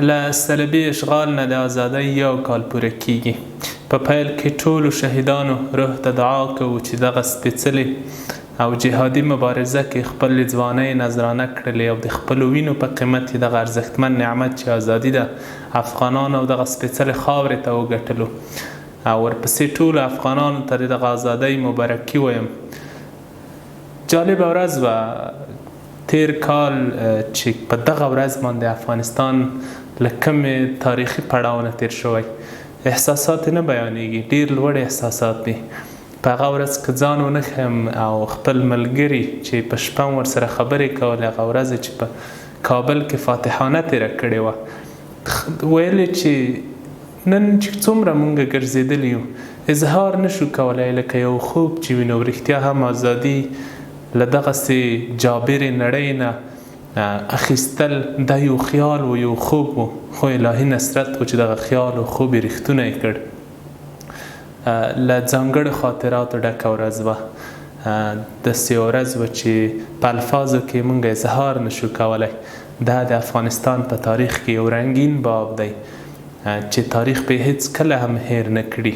له صلیبي اشغال نه د ازادۍ 1 کال پوره کیږي. په پیل کې ټولو شهیدانو روح ته دعا کوو چې دغه سپېڅلې او جهادي مبارزه کې خپل ځوانۍ نذرانه کړلې او د خپلو وینو په قیمت یې دغه ارزښتمن نعمت چې ازادي ده افغانانو او دغه سپېڅلې خاورې ته وګټلو او ورپسې ټولو افغانانو ته د دغه ازادۍ مبارکي وایم. جالبه ورځ وه تیر کال چې په دغه ورځ باندې افغانستان له کومې تاریخي پړاو نه تیر شوی. احساسات نه بیانېږي، ډېر لوړ احساسات دي. په هغه ورځ که ځان ونه ښیم او خپل ملګري چې په شپه ورسره خبرې کولې، هغه ورځ چې په کابل کې فاتحانه تېره کړې وه، ویلې چې نن چې څومره مونږ ګرځېدلي یو اظهار نشو کولی لکه یو خوب چې وینو. رښتیا هم ازادي له دغسې جابرې نړۍ نه اخیستل دا یو خیال و، یو خوب و، خو الهي نصرت و چې دغه خیال و خوب یې رښتونی کړ. له ځانګړو خاطراتو ډکه ورځ وه. داسې یوه ورځ وه چې په الفاظو کې مونږ اظهار نشو کولی. دا د افغانستان په تاریخ کې یو رنګین باب دی چې تاریخ به هیڅ کله هم هیر نه کړي.